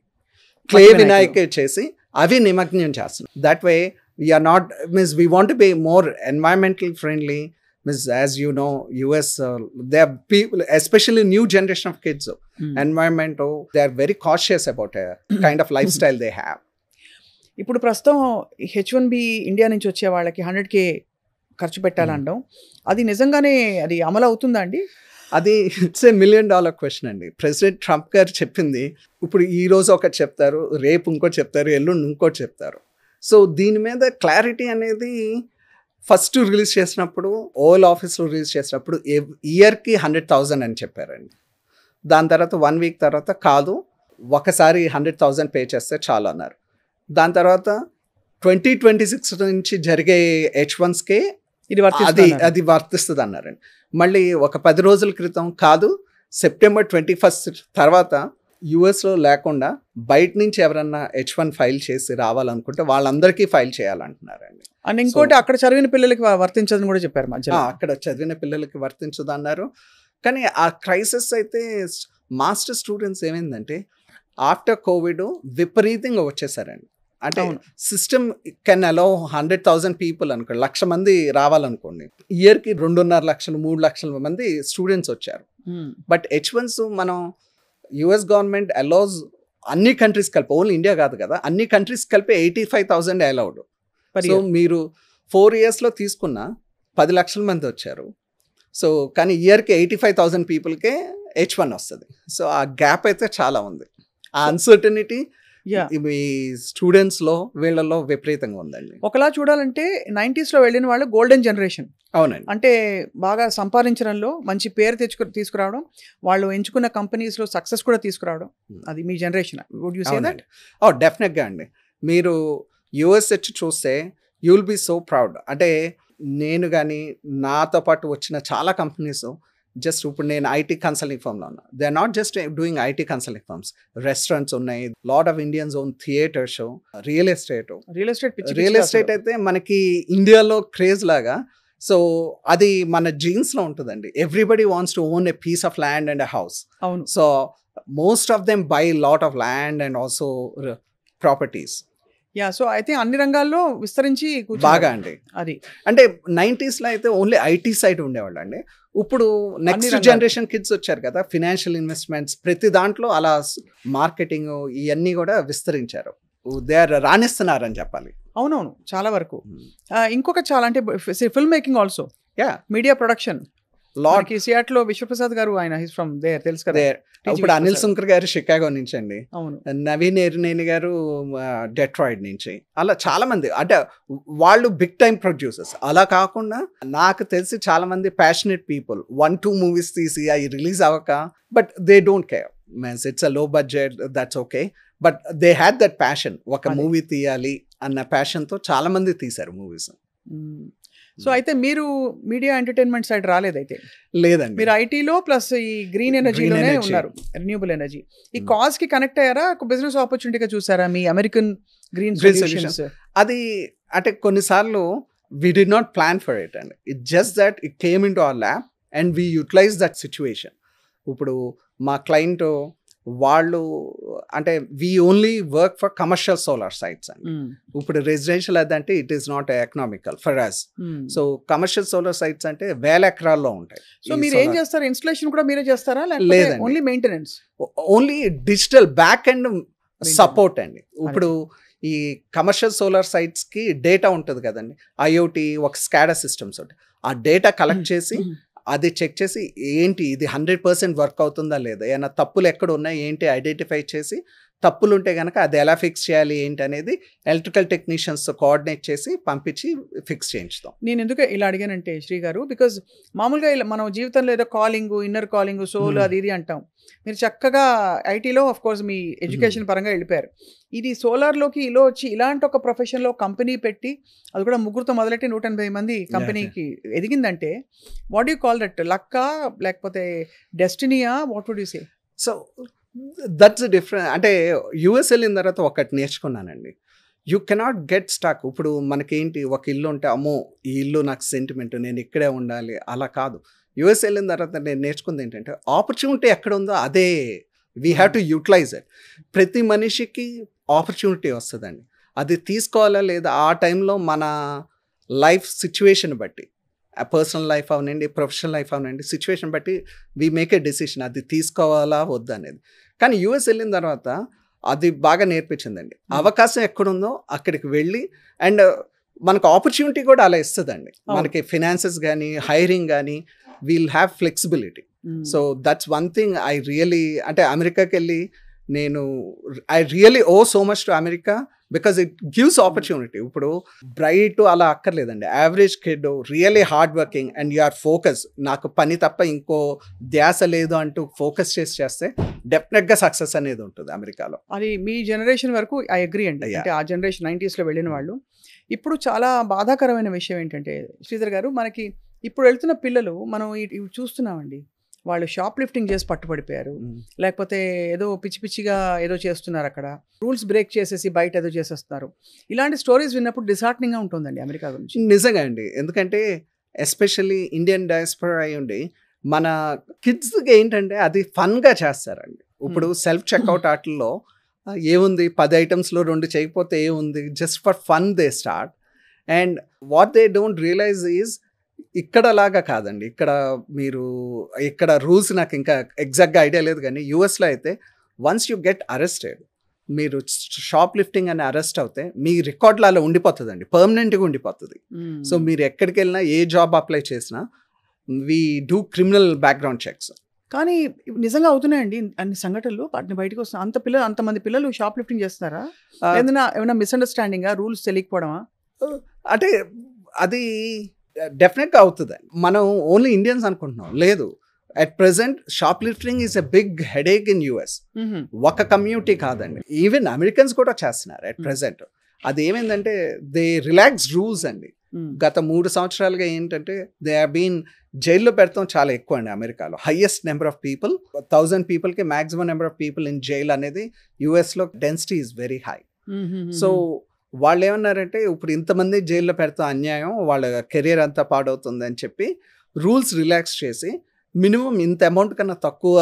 క్లే వినాయక చేసి అవి నిమగ్నం చేస్తున్నాం. That way we are not means we want to be more environmental friendly. Means, as you know, US, they are people, especially new generation of kids, environment, they are very cautious about a kind of lifestyle they have. ఇప్పుడు ప్రస్తుతం H1B India నుంచి వచ్చే వాళ్ళకి 100K ఖర్చు పెట్టాలనడం, అది నిజంగానే అది అమలు అవుతుందా అండి? అది ఇట్స్ $1 million క్వశ్చన్ అండి. ప్రెసిడెంట్ ట్రంప్ గారు చెప్పింది, ఇప్పుడు ఈ రోజు ఒకటి చెప్తారు, రేపు ఇంకోటి చెప్తారు, ఎల్లుండి ఇంకోటి చెప్తారు. సో దీని మీద క్లారిటీ అనేది ఫస్ట్ రిలీజ్ చేసినప్పుడు, ఓవల్ ఆఫీస్లో రిలీజ్ చేసినప్పుడు ఇయర్కి 100,000 అని చెప్పారండి. దాని తర్వాత 1 week తర్వాత కాదు, ఒకసారి 100,000 పే చేస్తే చాలు అన్నారు. దాని తర్వాత 2026 నుంచి జరిగే H1స్కే అది వర్తిస్తుంది అన్నారండి. మళ్ళీ ఒక 10 రోజుల క్రితం కాదు, September 21 తర్వాత యుఎస్లో లేకుండా బయట నుంచి ఎవరన్నా H1 ఫైల్ చేసి రావాలనుకుంటే వాళ్ళందరికీ ఫైల్ చేయాలంటున్నారండి. అండ్ ఇంకోటి, అక్కడ చదివిన పిల్లలకి వర్తించదని కూడా చెప్పారు మధ్యలో. అక్కడ చదివిన పిల్లలకి వర్తించదు అన్నారు. కానీ ఆ క్రైసిస్ అయితే మాస్టర్ స్టూడెంట్స్ ఏమైందంటే ఆఫ్టర్ కోవిడ్ విపరీతంగా వచ్చేసారండి. అంటే సిస్టమ్ కెన్ అలౌ 100,000 పీపుల్ అనుకోండి, 1,00,000 మంది రావాలనుకోండి, ఇయర్కి 2.5 లక్షలు 3 లక్షల మంది స్టూడెంట్స్ వచ్చారు. బట్ H1s మనం యుఎస్ గవర్నమెంట్ అలౌస్ అన్ని కంట్రీస్ కలిపి, ఓన్లీ ఇండియా కాదు కదా, అన్ని కంట్రీస్ కలిపి 85,000 అలౌడ్. సో మీరు 4 yearsలో తీసుకున్న 10 లక్షల మంది వచ్చారు. సో కానీ ఇయర్కి 85,000 పీపుల్కే H1 వస్తుంది. సో ఆ గ్యాప్ అయితే చాలా ఉంది. ఆ అన్సర్టనిటీ ఈ స్టూడెంట్స్లో వీళ్ళలో విపరీతంగా ఉందండి. ఒకలా చూడాలంటే 90sలో వెళ్ళిన వాళ్ళు గోల్డెన్ జనరేషన్. అవునండి. అంటే బాగా సంపాదించడంలో మంచి పేరు తీసుకురావడం, వాళ్ళు ఎంచుకున్న కంపెనీస్లో సక్సెస్ కూడా తీసుకురావడం, అది మీ generation. Would you say that? డెఫినెట్గా అండి. మీరు యుఎస్ వచ్చి చూస్తే you will be so proud. అంటే నేను కానీ నాతో పాటు వచ్చిన చాలా కంపెనీస్, జస్ట్ ఇప్పుడు నేను ఐటీ కన్సల్టింగ్ ఫర్మ్లో ఉన్నా, they are not just doing IT consulting firms, restaurants ఉన్నాయి, lot of Indians own theatres, real estate అయితే మనకి ఇండియాలో క్రేజ్ లాగా. సో అది మన జీన్స్లో ఉంటుందండి. Everybody wants to own a piece of land and a house. అవును. So most of them buy lot of land and also properties. So అయితే అన్ని రంగాల్లో విస్తరించి బాగా అండి. అది అంటే 90sలో అయితే ఓన్లీ ఐటీ సైడ్ ఉండేవాళ్ళు అండి. ఇప్పుడు నెక్స్ట్ జనరేషన్ కిడ్స్ వచ్చారు కదా, ఫినాన్షియల్ ఇన్వెస్ట్మెంట్స్, ప్రతి దాంట్లో అలా మార్కెటింగ్ ఇవన్నీ కూడా విస్తరించారు. దే ఆర్ రాణిస్తున్నారని చెప్పాలి. అవునవును, చాలా వరకు. ఇంకొక చాలా అంటే film making also, media production. సియాట్లో విశ్వప్రసాద్ గారు, ఆయన హిస్ ఫ్రమ్ దేర్, తెలుసు కదా. ఇప్పుడు అనిల్ సుంకర్ గారు షికాగో నుంచి అండి. అవును. నవీన్ ఎర్నేని గారు డెట్రాయిడ్ నుంచి. అలా చాలా మంది, అంటే వాళ్ళు బిగ్ టైమ్ ప్రొడ్యూసర్స్. అలా కాకుండా నాకు తెలిసి చాలా మంది ప్యాషనెట్ పీపుల్ 1-2 movies తీసి అవి రిలీజ్ అవ్వక, but they don't care, means it's a low budget, that's okay, but they had that passion. ఒక మూవీ తీయాలి అన్న ప్యాషన్తో చాలా మంది తీశారు మూవీస్. సో అయితే మీరు మీడియా ఎంటర్టైన్మెంట్ సైడ్ రాలేదైతే? లేదండి, మీరు ఐటీలో ప్లస్ ఈ గ్రీన్ ఎనర్జీలోనే ఉన్నారు, రెన్యూబుల్ ఎనర్జీ. ఈ కాజ్ కి కనెక్ట్ అయ్యారా, బిజినెస్ ఆపర్చునిటీగా చూసారా మీ అమెరికన్ గ్రీన్ సొల్యూషన్స్? అది అంటే కొన్నిసార్లు we did not plan for it, and it's just that it came into our lap and we utilized that situation. ఇప్పుడు మా క్లయింట్ వాళ్ళు అంటే we only work for commercial solar sites అండి. ఇప్పుడు residential అదంటే it is not economical for us. So commercial solar sites అంటే 1000 ఎకరాల్లో ఉంటాయి. సో మీరు ఏం చేస్తారు? ఇన్స్టలేషన్ కూడా మీరే చేస్తారా? లేదండి, only maintenance, only digital back and support అండి. ఇప్పుడు ఈ కమర్షియల్ సోలార్ సైట్స్ కి డేటా ఉంటుంది కదండి, ఐఓటీ ఒక స్కాడా సిస్టమ్స్ ఉంటాయి. ఆ డేటా కలెక్ట్ చేసి అది చెక్ చేసి ఏంటి ఇది 100% వర్క్ అవుతుందా లేదా, ఏమైనా తప్పులు ఎక్కడ ఉన్నాయి ఏంటి ఐడెంటిఫై చేసి, తప్పులు ఉంటే కనుక అది ఎలా ఫిక్స్ చేయాలి ఏంటి అనేది ఎలక్ట్రికల్ టెక్నీషియన్స్ కోఆర్డినేట్ చేసి పంపించి ఫిక్స్ చేయించుతాం. నేను ఎందుకు ఇలా అడిగానంటే శ్రీ గారు, బికాజ్ మామూలుగా ఇలా మనం జీవితంలో ఏదో కాలింగ్, ఇన్నర్ కాలింగ్, సోల్ అది ఇది అంటాం. మీరు చక్కగా ఐటీలో ఆఫ్ కోర్స్ మీ ఎడ్యుకేషన్ పరంగా వెళ్ళిపోయారు. ఇది సోలార్లోకి ఇలా వచ్చి ఇలాంటి ఒక ప్రొఫెషన్లో కంపెనీ పెట్టి అది కూడా ముగ్గురుతో మొదలెట్టి 180 మంది కంపెనీకి ఎదిగిందంటే వాట్ యూ కాల్ దట్? లక్కా లేకపోతే డెస్టినీయా? What would you say? So that's different. అంటే యూఎస్ వెళ్ళిన తర్వాత ఒకటి నేర్చుకున్నానండి, యూ కెనాట్ గెట్ స్టక్. ఇప్పుడు మనకేంటి ఒక ఇల్లు ఉంటే అమ్మో ఈ ఇల్లు నాకు సెంటిమెంట్, నేను ఇక్కడే ఉండాలి, అలా కాదు. యూఎస్ వెళ్ళిన తర్వాత నేను నేర్చుకుంది ఏంటంటే ఆపర్చునిటీ ఎక్కడ ఉందో అదే we have to utilize it. ప్రతి మనిషికి ఆపర్చునిటీ వస్తుందండి, అది తీసుకోవాలా లేదా ఆ టైంలో మన లైఫ్ సిచ్యువేషన్ బట్టి, పర్సనల్ లైఫ్ అవనండి ప్రొఫెషనల్ లైఫ్ అవనండి సిచ్యువేషన్ బట్టి వీ మేక్ ఏ డెసిషన్ అది తీసుకోవాలా వద్దా అనేది. కానీ యూఎస్ వెళ్ళిన తర్వాత అది బాగా నేర్పించిందండి, అవకాశం ఎక్కడుందో అక్కడికి వెళ్ళి, అండ్ మనకు ఆపర్చునిటీ కూడా అలా ఇస్తుందండి. మనకి ఫినాన్సెస్ కానీ హైరింగ్ కానీ we'll have flexibility. So that's one thing I really, అంటే అమెరికాకి వెళ్ళి నేను I really owe so much to America because it gives opportunity. ఇప్పుడు బ్రైట్ అలా అక్కర్లేదండి, average kid really hard working and you are focus, నాకు పని తప్ప ఇంకో ధ్యాస లేదు అంటూ ఫోకస్ చేస్తే డెఫినెట్గా సక్సెస్ అనేది ఉంటుంది అమెరికాలో. అది మీ జనరేషన్ వరకు ఐ అగ్రీ అండి. అంటే ఆ జనరేషన్ 90sలో వెళ్ళిన వాళ్ళు. ఇప్పుడు చాలా బాధాకరమైన విషయం ఏంటంటే శ్రీధర్ గారు, మనకి ఇప్పుడు వెళ్తున్న పిల్లలు మనం ఇవి చూస్తున్నామండి, వాళ్ళు షాప్ లిఫ్టింగ్ చేసి పట్టుబడిపోయారు, లేకపోతే ఏదో పిచ్చి పిచ్చిగా ఏదో చేస్తున్నారు, అక్కడ రూల్స్ బ్రేక్ చేసేసి బయట ఏదో చేసేస్తున్నారు. ఇలాంటి స్టోరీస్ విన్నప్పుడు డిసార్టనింగ్గా ఉంటుందండి అమెరికా గురించి. నిజంగా అండి, ఎందుకంటే ఎస్పెషల్లీ ఇండియన్ డయాస్పోరా అయి ఉండి మన కిడ్స్కి ఏంటంటే అది ఫన్గా చేస్తారండి. ఇప్పుడు సెల్ఫ్ చెక్అవుట్ ఆటల్లో ఏముంది 10 ఐటమ్స్లో 2 చేయకపోతే ఏముంది, just for fun they start. And what they don't realize is ఇక్కడ లాగా కాదండి, ఇక్కడ రూల్స్ నాకు ఇంకా ఎగ్జాక్ట్గా ఐడియా లేదు, కానీ యూఎస్లో అయితే వన్స్ యూ గెట్ అరెస్టెడ్, మీరు షాప్ లిఫ్టింగ్ అని అరెస్ట్ అవుతే మీ రికార్డులో అలా ఉండిపోతుందండి, పర్మనెంట్గా ఉండిపోతుంది. సో మీరు ఎక్కడికి వెళ్ళినా ఏ జాబ్ అప్లై చేసినా we do criminal background checks. కానీ నిజంగా అవుతున్నాయండి అన్ని సంఘటనలు, వాటిని బయటకు వస్తున్నాయి. అంతమంది పిల్లలు షాప్ లిఫ్టింగ్ చేస్తున్నారా? ఏమైనా మిస్అండర్స్టాండింగా, రూల్స్ తెలియకపోవడమా? అంటే అది డెఫినెట్గా అవుతుంది. మనం ఓన్లీ ఇండియన్స్ అనుకుంటున్నాం, లేదు. At present shoplifting is a big headache in US. ఒక కమ్యూనిటీ కాదండి, ఈవెన్ అమెరికన్స్ కూడా చేస్తున్నారు అట్ ప్రెసెంట్. అది ఏమైందంటే దే రిలాక్స్ రూల్స్ అండి. గత 3 సంవత్సరాలుగా ఏంటంటే దే హ్యావ్ బీన్ జైల్లో పెడతాం చాలా ఎక్కువ అండి అమెరికాలో. హైయెస్ట్ నెంబర్ ఆఫ్ పీపుల్, 1000 పీపుల్కి maximum number of people in jail అనేది యూఎస్లో density is very high. So వాళ్ళు ఏమన్నారంటే ఇప్పుడు ఇంతమంది జైల్లో పెడతాం అన్యాయం, వాళ్ళ కెరీర్ అంతా పాడవుతుంది అని చెప్పి రూల్స్ రిలాక్స్ చేసి మినిమం ఇంత అమౌంట్ కన్నా తక్కువ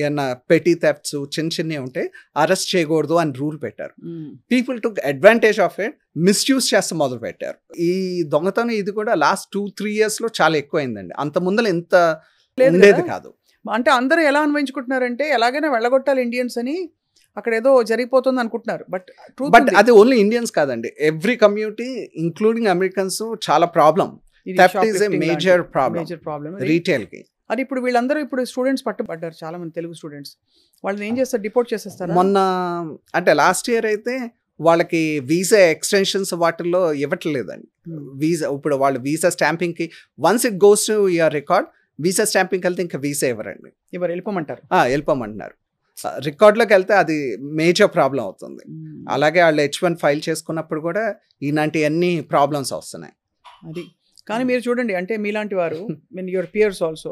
ఏమన్నా పెటీ థెఫ్ట్స్ చిన్నవి ఉంటే అరెస్ట్ చేయకూడదు అని రూల్ పెట్టారు. People took advantage of it, misuse చేస్తే మొదలు పెట్టారు. ఈ దొంగతనం ఇది కూడా లాస్ట్ 2-3 yearsలో చాలా ఎక్కువైందండి, అంత ముందర ఇంత ఉండేది కాదు. అంటే అందరూ ఎలా అన్వయించుకుంటున్నారంటే ఎలాగైనా వెళ్ళగొట్టాలి ఇండియన్స్ అని, అక్కడ ఏదో జరిగిపోతుంది అనుకుంటున్నారు. బట్ అది ఓన్లీ ఇండియన్స్ కాదండి, ఎవ్రీ కమ్యూనిటీ ఇంక్లూడింగ్ అమెరికన్స్ చాలా problem. Theft is a major problem రీటైల్కి. అది ఇప్పుడు వీళ్ళందరూ స్టూడెంట్స్ పట్టుబడ్డారు, చాలా మంది తెలుగు స్టూడెంట్స్. వాళ్ళని ఏం చేస్తారు? డిపోర్ట్ చేసేస్తారు. మొన్న అంటే లాస్ట్ ఇయర్ అయితే వాళ్ళకి వీసా ఎక్స్టెన్షన్స్ వాటిల్లో ఇవ్వట్లేదండి. వీసా ఇప్పుడు వాళ్ళు వీసా స్టాంపింగ్కి once it goes to your record, visa స్టాంపింగ్కి వెళ్తే ఇంకా వీసా ఇవ్వరండి, వెళ్ళిపోమంటారు. రికార్డులోకి వెళ్తే అది మేజర్ ప్రాబ్లం అవుతుంది. అలాగే వాళ్ళు H1 ఫైల్ చేసుకున్నప్పుడు కూడా ఇలాంటివన్నీ ప్రాబ్లమ్స్ వస్తున్నాయి. అది కానీ మీరు చూడండి, అంటే మీలాంటి వారు యువర్ పియర్స్ ఆల్సో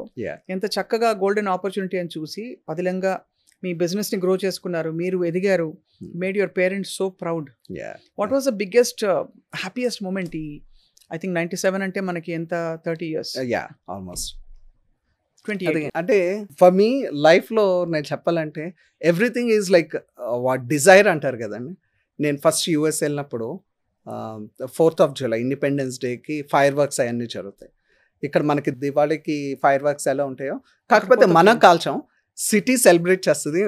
ఎంత చక్కగా గోల్డెన్ ఆపర్చునిటీ అని చూసి పదిలంగా మీ బిజినెస్ని గ్రో చేసుకున్నారు, మీరు ఎదిగారు, made your parents so proud. What was the biggest happiest moment ఈ ఐ థింక్ 97 అంటే మనకి ఎంత 30 years, యా ఆల్మోస్ట్ 28. అంటే ఫర్ మీ లైఫ్లో నేను చెప్పాలంటే everything is like what desire అంటారు కదండి. నేను ఫస్ట్ యూఎస్ వెళ్ళినప్పుడు 4th of July ఇండిపెండెన్స్ డేకి ఫైర్ వర్క్స్ అవన్నీ జరుగుతాయి. ఇక్కడ మనకి దివాళీకి ఫైర్ వర్క్స్ ఎలా ఉంటాయో, కాకపోతే మనం కాల్చాం, సిటీ సెలబ్రేట్ చేస్తుంది,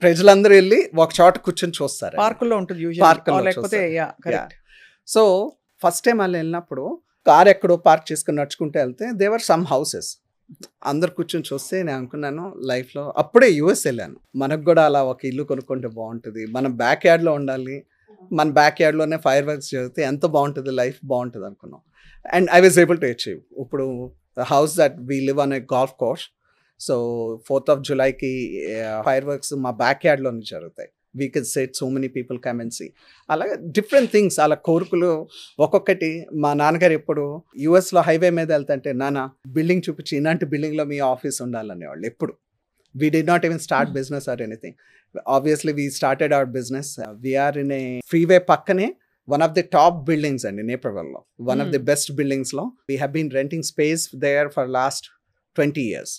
ప్రజలందరూ వెళ్ళి ఒక చోట కూర్చొని చూస్తారు. పార్కుల్లో ఉంటుంది పార్కుల్లో లేకపోతే సో ఫస్ట్ టైం వాళ్ళు వెళ్ళినప్పుడు కార్ ఎక్కడో పార్క్ చేసుకుని నడుచుకుంటూ వెళ్తే దేవర్ సమ్ హౌసెస్, అందరు కూర్చొని చూస్తే నేను అనుకున్నాను లైఫ్లో, అప్పుడే యూఎస్ వెళ్ళాను, మనకు కూడా అలా ఒక ఇల్లు కొనుక్కుంటే బాగుంటుంది, మనం బ్యాక్ యార్డ్లో ఉండాలి, మన బ్యాక్ యార్డ్లోనే ఫైర్ వర్క్స్ జరిగితే ఎంత బాగుంటుంది, లైఫ్ బాగుంటుంది అనుకున్నాం. And I was able to achieve. ఇప్పుడు the house that we live on a golf course, so 4th of Julyకి ఫైర్ వర్క్స్ మా బ్యాక్ యార్డ్లోనే జరుగుతాయి. We can set so many people come and see. అలాగే డిఫరెంట్ థింగ్స్, అలా కోరికలు ఒక్కొక్కటి. మా నాన్నగారు ఎప్పుడు యూఎస్లో హైవే మీద వెళ్తుంటే, నాన్న బిల్డింగ్ చూపించి ఇలాంటి బిల్డింగ్లో మీ ఆఫీస్ ఉండాలనేవాళ్ళు ఎప్పుడు. We did not even start business or anything. Obviously we started our business. We're in a freeway పక్కనే one of the top buildings అండి నేపథ్యంలో, వన్ ఆఫ్ ది బెస్ట్ బిల్డింగ్స్లో. We have been renting space there for last 20 years.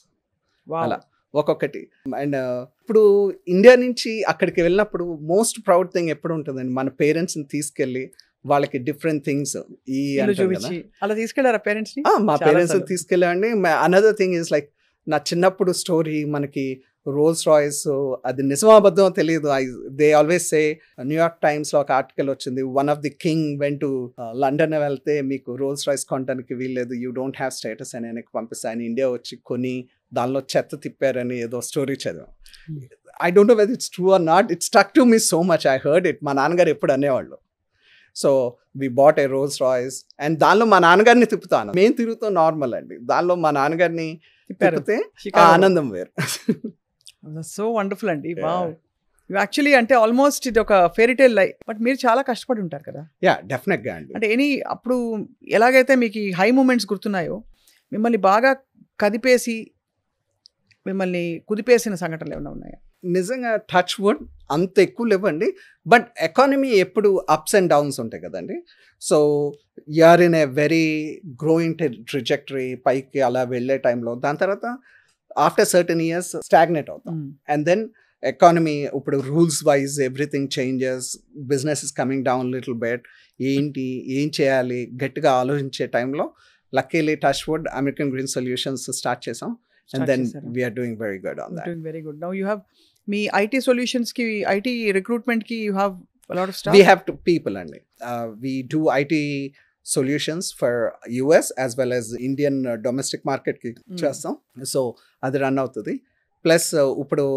అలా ఒక్కొక్కటి. And ఇప్పుడు India నుంచి అక్కడికి వెళ్ళినప్పుడు మోస్ట్ ప్రౌడ్ థింగ్ ఎప్పుడు ఉంటుందండి, మన పేరెంట్స్ని తీసుకెళ్ళి వాళ్ళకి డిఫరెంట్ థింగ్స్ ఈ అలా తీసుకెళ్ళారా పేరెంట్స్? మా పేరెంట్స్ తీసుకెళ్ళండి. అనదర్ థింగ్ ఈజ్ లైక్ నా చిన్నప్పుడు స్టోరీ, మనకి రోల్స్ రాయ్స్, అది నిజమాబద్ధం తెలియదు. దే ఆల్వేస్ సే, న్యూయార్క్ టైమ్స్లో ఒక ఆర్టికల్ వచ్చింది, one of the king went to London వెళ్తే మీకు రోల్స్ రాయ్స్ కొనడానికి వీల్లేదు, యూ డోంట్ హ్యావ్ స్టేటస్ అని ఆయనకి పంపిస్తే ఆయన ఇండియా వచ్చి కొని దానిలో చెత్త తిప్పారని ఏదో స్టోరీ చదివాం. I don't know whether it's true or not, it stuck to me so much. I heard it. మా నాన్నగారు ఎప్పుడు అనేవాళ్ళు. So we bought a Rolls Royce and దానిలో మా నాన్నగారిని తిప్పుతాను. మేము తిరుగుతాం నార్మల్ అండి, దానిలో మా నాన్నగారిని తిప్పితే ఆనందం వేరు. సో వండర్ఫుల్ అండి. వావ్, యాక్చువల్లీ అంటే ఆల్మోస్ట్ ఇది ఒక ఫెయిరీ టేల్ లైఫ్. బట్ మీరు చాలా కష్టపడి ఉంటారు కదా? యా డెఫినెట్గా అండి. అంటే అప్పుడు ఎలాగైతే మీకు ఈ హై మూమెంట్స్ గుర్తున్నాయో, మిమ్మల్ని బాగా కదిపేసి మిమ్మల్ని కుదిపేసిన సంఘటనలు ఏమైనా ఉన్నాయా? నిజంగా టచ్ వుడ్ అంత ఎక్కువ లేవండి, బట్ ఎకానమీ ఎప్పుడు అప్స్ అండ్ డౌన్స్ ఉంటాయి కదండి. So you're in a very growing trajectory, పైకి అలా వెళ్ళే టైంలో, దాని తర్వాత ఆఫ్టర్ సర్టన్ ఇయర్స్ స్టాగ్నేట్ అవుతాం. అండ్ దెన్ ఎకానమీ ఇప్పుడు rules wise everything changes, business is coming down little bit, ఏం చేయాలి గట్టిగా ఆలోచించే టైంలో luckily touch wood American Green Solutions start చేసాం. And then we are doing very good on that. Doing very good. Now you have me IT solutions ki, IT recruitment ki, you have a lot of stuff. We have people and we do IT solutions for US as well as Indian domestic market ki chestam. So adi run avutadi. Plus upudu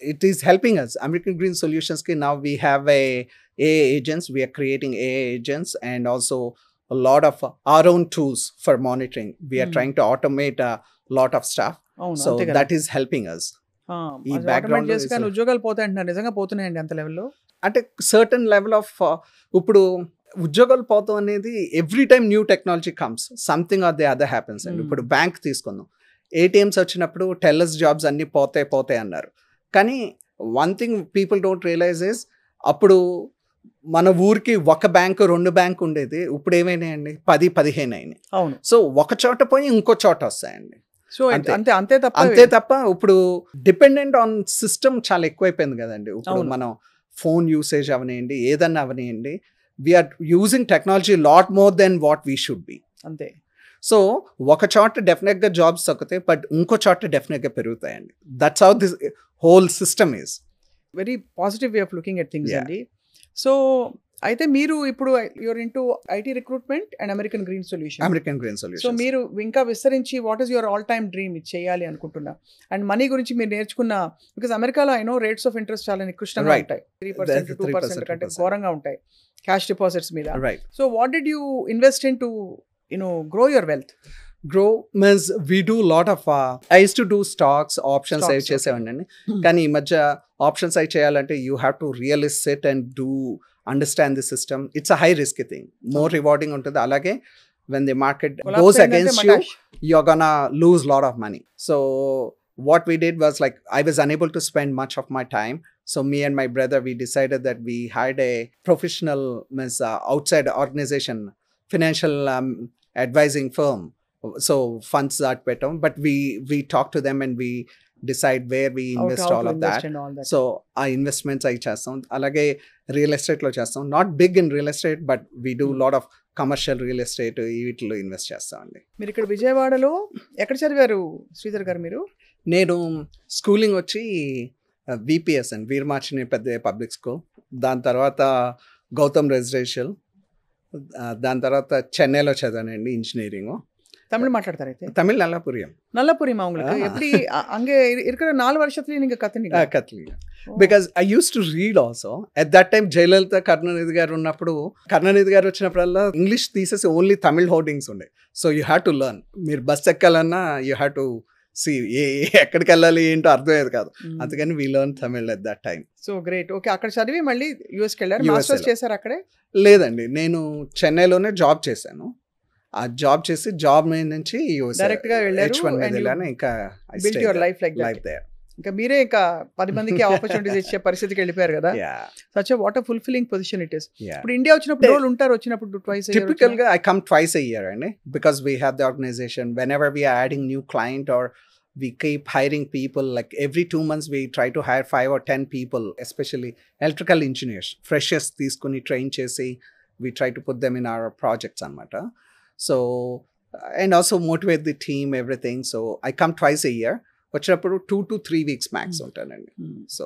it is helping us. American Green Solutions ki now we have AI agents. We are creating AI agents and also a lot of our own tools for monitoring. We are trying to automate a lot of stuff. So that is helping us. ఈ background చేసుకొని ఉద్యోగాలు పోతాయంటున్నారు, నిజంగా పోతున్నాయండి అంత లెవెల్లో? అంటే certain level of ఇప్పుడు ఉద్యోగాలు పోతాం అనేది every time new technology comes, something or the other happens అండి. ఇప్పుడు బ్యాంక్ తీసుకుందాం, ఏటీఎంస్ వచ్చినప్పుడు టెల్లర్స్ జాబ్స్ అన్నీ పోతాయి అన్నారు. కానీ one thing people don't realize is, అప్పుడు మన ఊరికి ఒక బ్యాంకు 2 బ్యాంకు ఉండేది, ఇప్పుడు ఏమైనాయండి 10-15 అయినాయి. అవును. సో ఒక చోట పోయి ఇంకో చోట వస్తాయండి. సో అంతే తప్ప ఇప్పుడు డిపెండెంట్ ఆన్ సిస్టమ్ చాలా ఎక్కువైపోయింది కదండి. ఇప్పుడు మనం ఫోన్ యూసేజ్ అవనియండి, ఏదన్నా అవనియండి, we're using technology lot more then what we should be. అంతే. సో ఒక చోట డెఫినెట్గా జాబ్స్ తగ్గుతాయి, బట్ ఇంకో చోట డెఫినెట్గా పెరుగుతాయండి. That's how this whole system is. Very positive way of looking at things అండి. సో అయితే మీరు ఇప్పుడు you're into IT recruitment and American Green Solution. So మీరు ఇంకా విస్తరించి what is your all time dream ఇది చేయాలి అనుకుంటున్నా? అండ్ మనీ గురించి మీరు నేర్చుకున్న, బికాస్ అమెరికాలో I know rates of interest చాలా నికృష్టంగా ఉంటాయి, 3% 2% కంటే ఘోరంగా ఉంటాయి క్యాష్ డిపాజిట్స్ మీద. So what did you invest in to grow your wealth? Grow means we do a lot of I used to do stocks, options అవి చేసేవాడిని. కానీ ఈ మధ్య ఆప్షన్స్ అవి చేయాలంటే you have to really sit and understand the system. It's a high risky thing. More rewarding ఉంటుంది. అలాగే when the market goes against you, you're gonna lose a lot of money. So what we did was, like, I was unable to spend much of my time. So me and my brother, we decided that we hired a professional outside organization, financial advising firm. So funds that పెట్టాం, but we talk to them and we decide where we invest all of that. So ఆ investments అవి చేస్తాం. అలాగే real estate లో చేస్తాం. Not big in real estate, but we do lot of commercial real estate వీటిలో invest చేస్తామండి. మీరు ఇక్కడ విజయవాడలో ఎక్కడ చదివారు శ్రీధర్ గారు మీరు? నేను స్కూలింగ్ వచ్చి విపిఎస్ అండి, వీరమాచిని పెద్ద పబ్లిక్ స్కూల్. దాని తర్వాత గౌతమ్ రెసిడెన్షియల్. దాని తర్వాత చెన్నైలో చదివానండి ఇంజనీరింగ్. தமிழ் மாட்டாடுறாரு అయితే? தமிழ் நல்லா புரியும். நல்லா புரியுமா உங்களுக்கு? எப்படி அங்கே இருக்கிற 4 வருஷத்துலயே நீங்க கத்துனீங்க? కత్లీగా because I used to read also. At that time Jayalalithaa Karunanidhi గారు ఉన్నప్పుడు, కరుణానిధి గారు వచ్చినప్పుడల్లా ఇంగ్లీష్ తీసేసి ఓన్లీ తమిళ్ హోర్డింగ్స్ ఉండే. So you have to learn. మీరు బస్ ఎక్కాలన్నా యూ హ్యావ్ టు సి ఎక్కడికి వెళ్ళాలి ఏంటో అర్థమయ్యేది కాదు. అందుకని we learn Tamil at that time. So great. Okay, అక్కడ చదివి మళ్ళీ యూఎస్కి వెళ్ళారు. మాస్టర్స్ చేశారు అక్కడే? లేదండి, నేను చెన్నైలోనే జాబ్ చేశాను. ఆ జాబ్ చేసి జాబ్ మీద నుంచి డైరెక్ట్ గా వెళ్ళారు. ఇంకా built your life like that. ఇంకా మీరే ఇంకా 10 మందికి ఆపర్చునిటీస్ ఇచ్చే పరిస్థితికి వెళ్ళిపోయారు కదా. Such what a fulfilling position it is. ఇప్పుడు ఇండియా వచ్చినప్పుడు రోజులు ఉంటారు, వచ్చినప్పుడు ట్వైస్ టిపికల్ గా I come twice a year అండి, because we have the organization. whenever we are adding new client or we keep hiring people, like every 2 months we try to hire 5 or 10 people, especially electrical engineers, freshers తీసుకుని train చేసి we try to put them in our projects అన్నమాట. So and also motivate the team, everything. So I come twice a year. వచ్చినప్పుడు 2 to 3 weeks max ఉంటానండి. So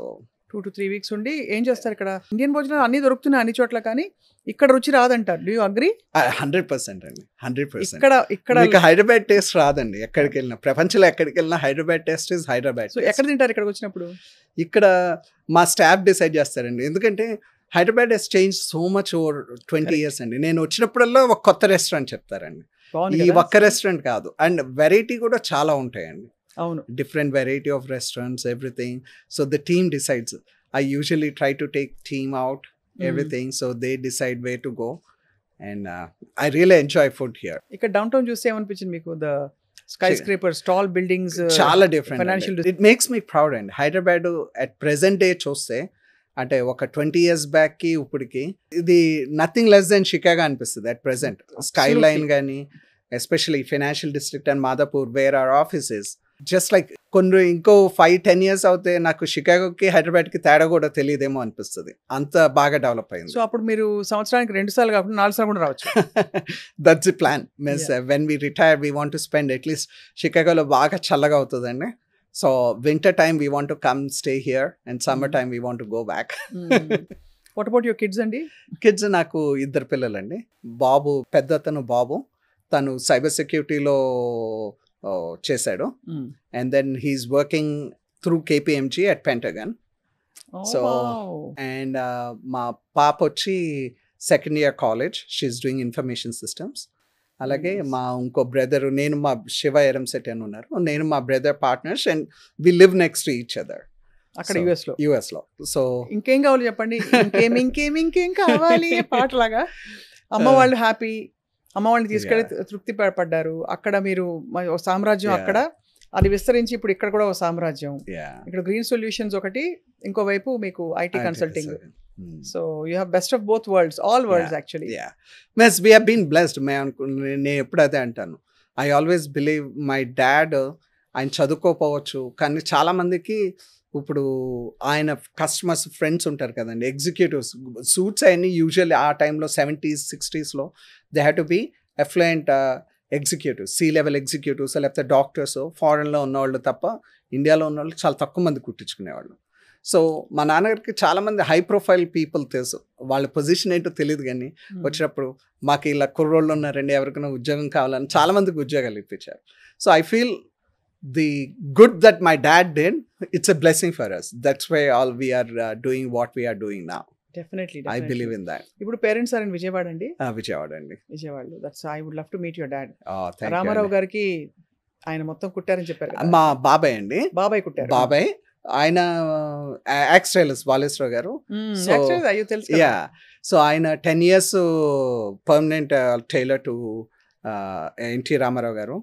2 to 3 weeks ఉండి ఏం చేస్తారు ఇక్కడ? Indian భోజనాలు అన్ని దొరుకుతున్నాయి అన్ని చోట్ల, కానీ ఇక్కడ రుచి రాదంటారు. Do you agree? 100% అండి, 100%. ఇక్కడ మీకు హైదరాబాద్ టేస్ట్ రాదండి. ఎక్కడికి వెళ్ళినా, ప్రపంచంలో ఎక్కడికి వెళ్ళినా Hyderabad taste is Hyderabad. So ఎక్కడ తింటారు ఇక్కడికి వచ్చినప్పుడు? ఇక్కడ మా స్టాఫ్ డిసైడ్ చేస్తారండి, ఎందుకంటే Hyderabad has change so much over 20 years అండి. నేను వచ్చినప్పుడల్లా ఒక కొత్త రెస్టారెంట్ చెప్తారండి. ఈ ఒక్క రెస్టారెంట్ కాదు, అండ్ వెరైటీ కూడా చాలా ఉంటాయండి. అవును, different variety of restaurants, everything. So the team decides. I usually try to take team out, everything. So they decide where to go, and I really enjoy food here. ఇక్కడ downtown చూస్తే ఏమనిపించింది మీకు? The skyscrapers, tall buildings, చాలా different. Financial it makes me proud అండి. Hyderabad at present day చూస్తే, అంటే ఒక 20 years back కి ఇప్పటికి ఇది నథింగ్ లెస్ దెన్ షికాగో అనిపిస్తుంది అట్ ప్రెసెంట్. స్కై లైన్ కానీ, especially financial district and Madhapur where our offices, just like కొన్ని ఇంకో 5-10 years అవుతే నాకు షికాగోకి హైదరాబాద్కి తేడా కూడా తెలియదేమో అనిపిస్తుంది, అంత బాగా డెవలప్ అయింది. సో అప్పుడు మీరు సంవత్సరానికి 2 సార్లు కాకుండా 4 సార్లు కూడా రావచ్చు. That's the plan. Means when we retire we want to spend at least, షికాగోలో బాగా చల్లగా అవుతుందండి. So winter time we want to come stay here, and summer time we want to go back. What about your kids అండి? Kids నాకు 2 పిల్లలండి. బాబు, పెద్దతను బాబు, తను cyber సెక్యూరిటీలో చేశాడు, and then he's working through KPMG at Pentagon. So and మా పాప వచ్చి second year college, she's doing information systems. అలాగే మా ఇంకో బ్రదర్, నేను మా శివ ఎరంశెట్టి అని ఉన్నారు, నేను మా brother partners, and we live next to each other అక్కడ యుఎస్ లో. సో ఇంకేం కావాలి చెప్పండి? ఇంకేం కావాలి పాటలాగా. అమ్మ వాళ్ళు హ్యాపీ, అమ్మ వాళ్ళని తీసుకెళ్ళి తృప్తి పడ్డారు. అక్కడ మీరు సామ్రాజ్యం, అక్కడ అది విస్తరించి ఇప్పుడు ఇక్కడ కూడా ఒక సామ్రాజ్యం. ఇక్కడ గ్రీన్ సొల్యూషన్స్ ఒకటి, ఇంకోవైపు మీకు IT consulting. So you have best of both worlds, all world's actually. Yes, we have been blessed. నేను ఎప్పుడు అదే అంటాను. I always believe my dad, ఆయన చదువుకోపోవచ్చు, కానీ చాలా మందికి ఇప్పుడు ఆయన కస్టమర్స్, ఫ్రెండ్స్ ఉంటారు కదండి, ఎగ్జిక్యూటివ్స్, సూట్స్ అయ్యి యూజువల్లీ ఆ టైంలో 70s 60s they have to be affluent executives, C-level executives, లేకపోతే డాక్టర్స్, ఫారెన్లో ఉన్నవాళ్ళు తప్ప ఇండియాలో ఉన్నవాళ్ళు చాలా తక్కువ మంది కుట్టించుకునేవాళ్ళు. సో మా నాన్నగారికి చాలామంది హై ప్రొఫైల్ పీపుల్ తెలుసు, వాళ్ళ పొజిషన్ ఏంటో తెలియదు, కానీ వచ్చినప్పుడు మాకు ఇలా కుర్రోళ్ళు ఉన్నారండి, ఎవరికైనా ఉద్యోగం కావాలని చాలామందికి ఉద్యోగాలు ఇప్పించారు. So I feel the good that my dad did, it's a blessing for us. That's why all we are doing what we are doing now. Definitely. I believe in that. ఇప్పుడు పేరెంట్స్ ఆర్ ఇన్ విజయవాడ అండి? విజయవాడ అండి. విజయవాడలో. That's I would love to meet your dad. Thank you. Ramarao గారికి ఆయన మొత్తం కుట్టారని చెప్పారు కదా. మా బాబాయ్ అండి. బాబాయ్ కుట్టారు. బాబాయ్ ఆయన యాక్స్టైలర్స్ వాలేశ్వర గారు. అయ్యో తెలుసు. యా, సో ఆయన 10 years permanent tailor to NT Ramarao గారు.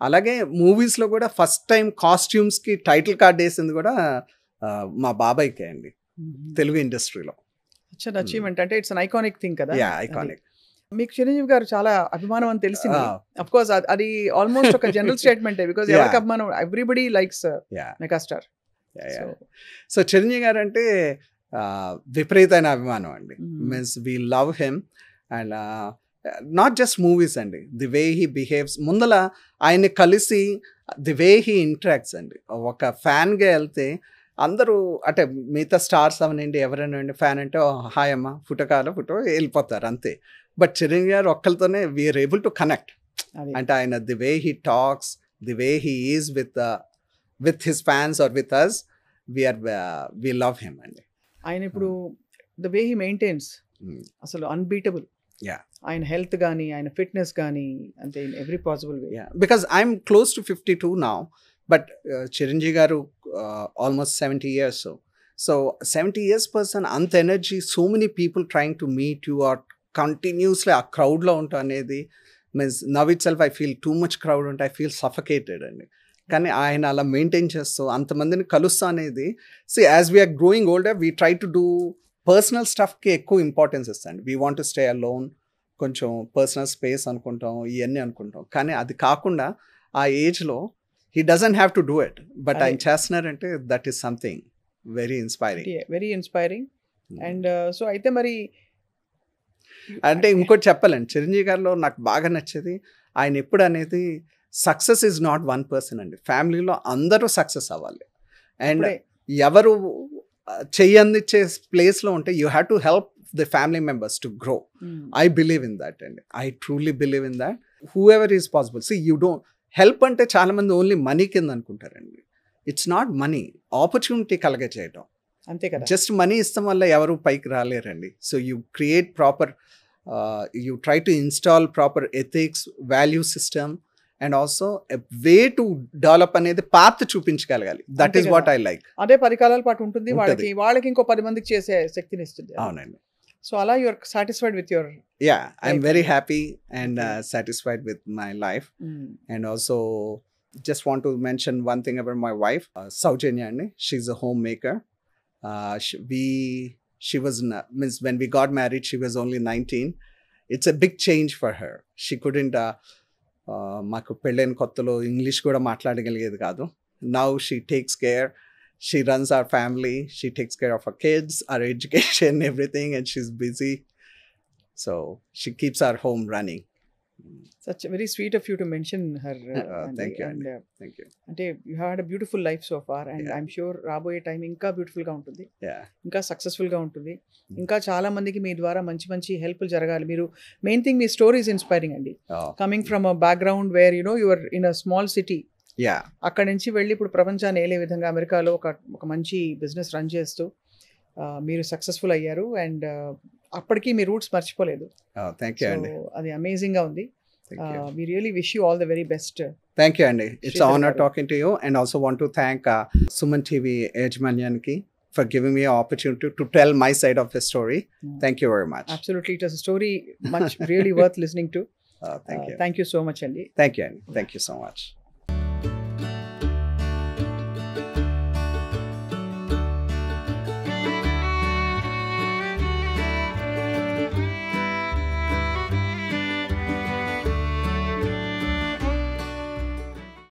అలాగే మూవీస్లో కూడా ఫస్ట్ టైం కాస్ట్యూమ్స్కి టైటిల్ కార్డ్ వేసింది కూడా మా బాబాయ్కే అండి, తెలుగు ఇండస్ట్రీలో. అచీవ్మెంట్ అంటే ఇట్స్ అన్ ఐకానిక్ థింగ్ కదా. Yeah, iconic. మీకు చిరంజీవి గారు చాలా అభిమానం అని తెలిసింది. అఫ్ కోర్స్ అది ఆల్మోస్ట్ ఒక జనరల్ స్టేట్మెంటే, బికాజ్ ఎవరికి అభిమానం, everybody likes megastar. So Chiranjeevi గారు అంటే విపరీతమైన అభిమానం అండి. Means we love him and not just movies అండి, ది వే హీ బిహేవ్స్. ముందల ఆయన్ని కలిసి ది వే హీ ఇంటరాక్ట్స్ అండి. ఒక ఫ్యాన్గా వెళ్తే అందరూ అంటే మిగతా స్టార్స్ అవనండి ఎవరైనా అండి ఫ్యాన్ అంటే హాయ్ అమ్మ ఫోటో వెళ్ళిపోతారు అంతే. బట్ చిరంజీవి గారు ఒక్కరితోనే వీఆర్ ఏబుల్ టు కనెక్ట్. అంటే ఆయన the way he talks, the way he is with his fans are with us, we love him అండి. ఆయన ఇప్పుడు ద వే హీ మెయింటైన్స్ అసలు అన్బీటబుల్. ఆయన హెల్త్ కానీ ఆయన ఫిట్నెస్ కానీ అంటే in every possible way. Because I'm close to 52 now, but Chiranjeevi గారు almost 70 years. So 70 years person, అంత energy, so many people trying to meet you or continuously ఆ క్రౌడ్లో ఉంటాం అనేది means now itself I feel too much crowd ఉంటే I feel suffocated అండి. కానీ ఆయన అలా మెయింటైన్ చేస్తూ అంతమందిని కలుస్తా అనేది, see as we're growing older we try to do personal స్టఫ్కి ఎక్కువ ఇంపార్టెన్స్ ఇస్తాండి. We want to stay alone, కొంచెం పర్సనల్ స్పేస్ అనుకుంటాం, ఇవన్నీ అనుకుంటాం. కానీ అది కాకుండా ఆ ఏజ్లో he doesn't have to do it, but ఆయన చేస్తున్నారంటే that is something very inspiring. And so అయితే మరి అంటే ఇంకోటి చెప్పాలండి, చిరంజీవి గారిలో నాకు బాగా నచ్చేది ఆయన ఎప్పుడు అనేది success is not one person అండి, ఫ్యామిలీలో అందరూ సక్సెస్ అవ్వాలి. అండ్ ఎవరు చెయ్యందిచ్చే ప్లేస్లో ఉంటే you have to help the family members to grow. I believe in that అండి, I truly believe in that. Whoever is possible. See you don't help అంటే చాలామంది ఓన్లీ మనీ కింద అనుకుంటారండి. ఇట్స్ నాట్ మనీ, ఆపర్చునిటీ కలగ చేయటం అంతే కదా. Just money ఇస్తాం వల్ల ఎవరు పైకి రాలేరండి. So you create proper, you try to install proper ethics, value system and also way to develop అనేది పాత్ చూపించగలగాలి. That is what I like. అదే 10 కాలాల పాటు ఉంటుంది, వాళ్ళకి ఇంకో 10 మందికి చేసే శక్తిని ఇస్తుంది. అవునండి. సో అలా you are satisfied with your. I'm very happy and satisfied with my life. And also just want to mention one thing about my wife, Saujanya andi. She's a homemaker. She was means when we got married she was only 19. It's a big change for her. She couldn't మాకు పెళ్ళైన కొత్తలో English కూడా మాట్లాడగలిగేది కాదు. Now she takes care, she runs our family, she takes care of our kids, our education, everything, and she's busy, so she keeps our home running. Such very sweet of you to mention her. Thank you. Thank you. అంటే you had a beautiful life so far, and I'm sure రాబోయే time ఇంకా beautiful గా ఉంటుంది, ఇంకా successful గా ఉంటుంది, ఇంకా చాలా మందికి మీ ద్వారా మంచి మంచి హెల్ప్ జరగాలి. మీరు మెయిన్ థింగ్ మీ స్టోరీ ఇస్ ఇన్స్పైరింగ్ అండి. Coming from a background where you are in a small city, అక్కడ నుంచి వెళ్ళి ఇప్పుడు ప్రపంచాన్ని ఏలే విధంగా అమెరికాలో ఒక మంచి బిజినెస్ రన్ చేస్తూ మీరు సక్సెస్ఫుల్ అయ్యారు. అండ్ అప్పటికి మీ రూట్స్ మర్చిపోలేదు. అది అమేజింగ్ గా ఉంది. We really wish you all the very best. Thank you, Andy. It's an honor talking to you, and also want to thank Suman TV Yajmanyanki for giving me an opportunity to tell my side of the story. Thank you very much. Absolutely, it was a story much really worth listening to. Thank you. Thank you so much, Andy. Thank you, Andy. Thank you so much.